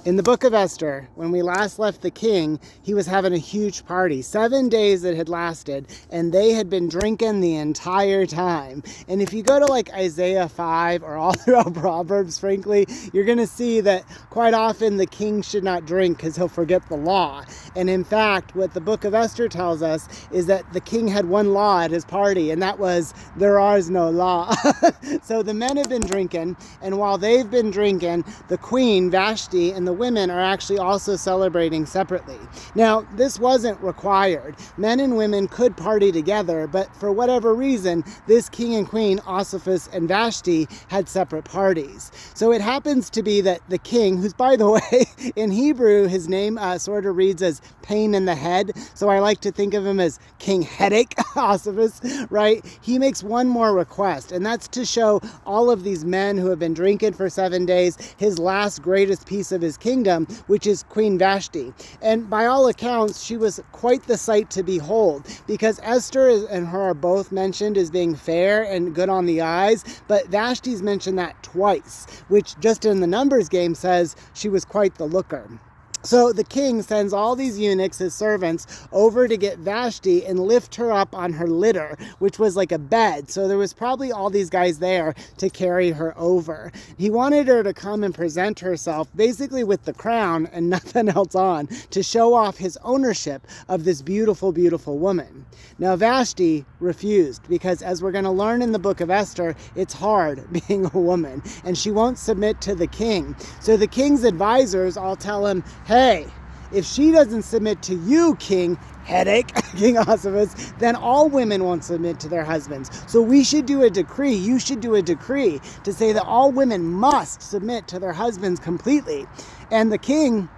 In the book of Esther, when we last left the king, he was having a huge party. 7 days it had lasted, and they had been drinking the entire time. And if you go to like Isaiah 5 or all throughout Proverbs, frankly, you're going to see that quite often the king should not drink because he'll forget the law. And in fact, what the book of Esther tells us is that the king had one law at his party, and that was, there is no law. So the men have been drinking, and while they've been drinking, the queen, Vashti, and the women are actually also celebrating separately. Now, this wasn't required. Men and women could party together, but for whatever reason, this king and queen, Ahasuerus and Vashti, had separate parties. So it happens to be that the king, who's, by the way, in Hebrew, his name sort of reads as pain in the head. So I like to think of him as King Headache, Ahasuerus, right? He makes one more request, and that's to show all of these men who have been drinking for 7 days his last greatest piece of his kingdom, which is Queen Vashti. And by all accounts, she was quite the sight to behold, because Esther and her are both mentioned as being fair and good on the eyes, but Vashti's mentioned that twice, which just in the numbers game says she was quite the looker. So the king sends all these eunuchs, his servants, over to get Vashti and lift her up on her litter, which was like a bed. So there was probably all these guys there to carry her over. He wanted her to come and present herself basically with the crown and nothing else on, to show off his ownership of this beautiful, beautiful woman. Now Vashti refused, because as we're going to learn in the book of Esther, it's hard being a woman, and she won't submit to the king. So the king's advisors all tell him, hey, if she doesn't submit to you, King Headache, King Ahasuerus, then all women won't submit to their husbands. So we should do a decree, you should do a decree to say that all women must submit to their husbands completely. And the king,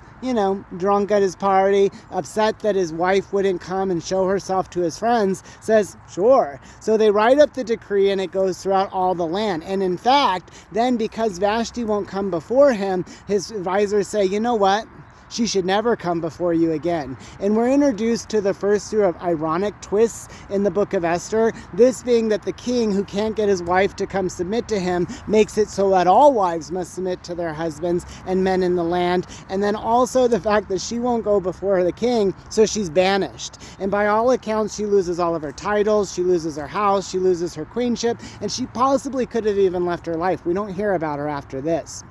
drunk at his party, upset that his wife wouldn't come and show herself to his friends, says, sure. So they write up the decree, and it goes throughout all the land. And in fact, then because Vashti won't come before him, his advisors say, you know what? She should never come before you again. And we're introduced to the first series of ironic twists in the book of Esther. This being that the king, who can't get his wife to come submit to him, makes it so that all wives must submit to their husbands and men in the land. And then also the fact that she won't go before the king, so she's banished. And by all accounts, she loses all of her titles, she loses her house, she loses her queenship, and she possibly could have even left her life. We don't hear about her after this.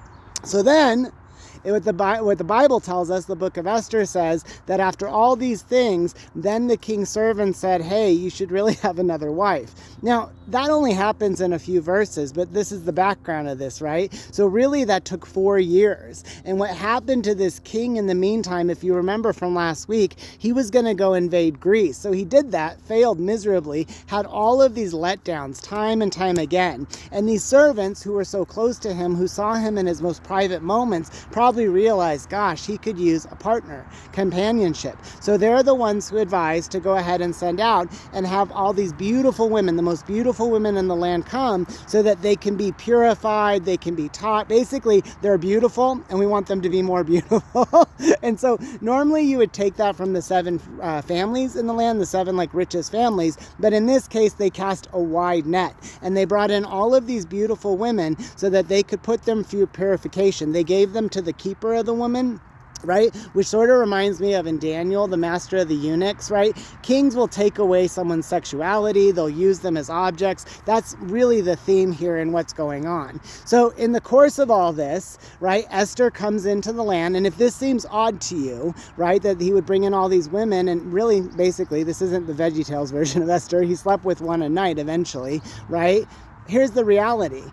So then, what the Bible tells us, the book of Esther says that after all these things, then the king's servant said, hey, you should really have another wife. Now, that only happens in a few verses, but this is the background of this, right? So really that took 4 years. And what happened to this king in the meantime, if you remember from last week, he was going to go invade Greece. So he did that, failed miserably, had all of these letdowns time and time again. And these servants who were so close to him, who saw him in his most private moments, probably realized, gosh, he could use a partner, companionship. So they're the ones who advised to go ahead and send out and have all these beautiful women, the most beautiful women in the land, come so that they can be purified, they can be taught. Basically, they're beautiful and we want them to be more beautiful. And so normally you would take that from the 7 families in the land, the 7 richest families, but in this case they cast a wide net and they brought in all of these beautiful women so that they could put them through purification. They gave them to the keeper of the woman, right? Which sort of reminds me of in Daniel, the master of the eunuchs, right? Kings will take away someone's sexuality. They'll use them as objects. That's really the theme here in what's going on. So in the course of all this, right, Esther comes into the land. And if this seems odd to you, right, that he would bring in all these women, and really, basically, this isn't the VeggieTales version of Esther. He slept with one a night eventually, right? Here's the reality.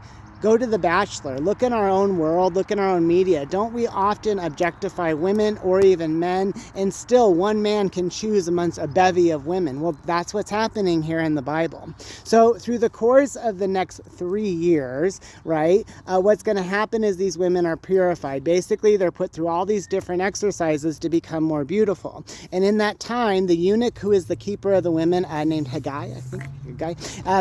Go to The Bachelor, look in our own world, look in our own media. Don't we often objectify women or even men, and still one man can choose amongst a bevy of women? Well, that's what's happening here in the Bible. So through the course of the next 3 years, right, what's going to happen is these women are purified. Basically, they're put through all these different exercises to become more beautiful. And in that time, the eunuch who is the keeper of the women, named Haggai, I think, guy.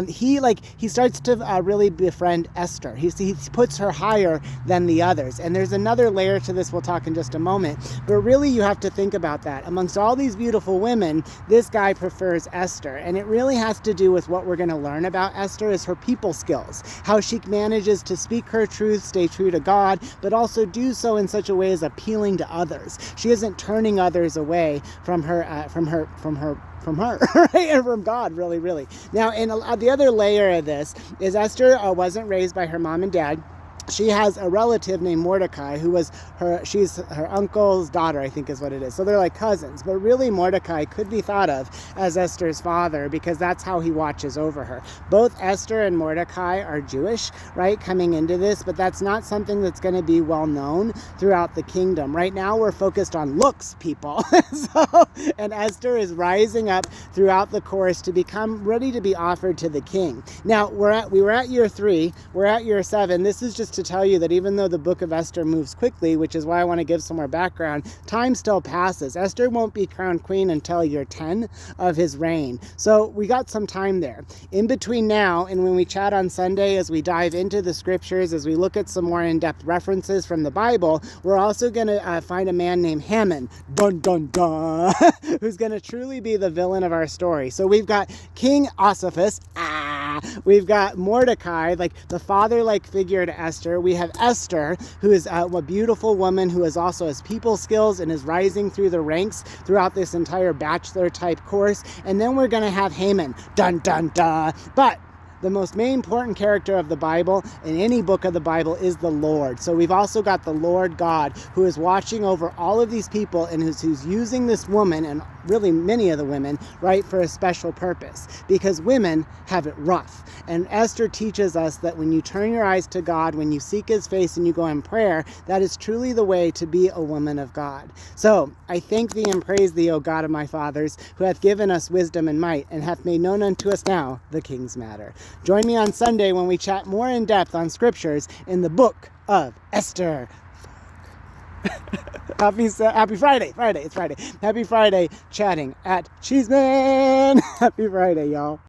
He starts to really befriend Esther. He puts her higher than the others. And there's another layer to this we'll talk in just a moment. But really, you have to think about that. Amongst all these beautiful women, this guy prefers Esther. And it really has to do with what we're going to learn about Esther is her people skills, how she manages to speak her truth, stay true to God, but also do so in such a way as appealing to others. She isn't turning others away from her, right? And from God, really. Now, and the other layer of this is Esther wasn't raised by her mom and dad. She has a relative named Mordecai she's her uncle's daughter, I think is what it is. So they're like cousins, but really Mordecai could be thought of as Esther's father because that's how he watches over her. Both Esther and Mordecai are Jewish, right, coming into this, but that's not something that's going to be well known throughout the kingdom. Right now we're focused on looks, people. And Esther is rising up throughout the course to become ready to be offered to the king. Now we were at year 3, we're at year 7. This is just to tell you that even though the book of Esther moves quickly, which is why I want to give some more background, time still passes. Esther won't be crowned queen until year 10 of his reign. So we got some time there. In between now and when we chat on Sunday, as we dive into the scriptures, as we look at some more in-depth references from the Bible, we're also going to find a man named Haman, dun dun dun, who's going to truly be the villain of our story. So we've got King Ahasuerus, we've got Mordecai, like the father-like figure to Esther. We have Esther, who is a beautiful woman who also has people skills and is rising through the ranks throughout this entire bachelor type course. And then we're going to have Haman, dun dun dun. But the most main important character of the Bible, in any book of the Bible, is the Lord. So we've also got the Lord God, who is watching over all of these people and who's using this woman, and really many of the women, right, for a special purpose. Because women have it rough. And Esther teaches us that when you turn your eyes to God, when you seek his face and you go in prayer, that is truly the way to be a woman of God. So I thank thee and praise thee, O God of my fathers, who hath given us wisdom and might, and hath made known unto us now the king's matter. Join me on Sunday when we chat more in depth on scriptures in the book of Esther. Happy Friday. It's Friday. Happy Friday chatting at Cheesman. Happy Friday, y'all.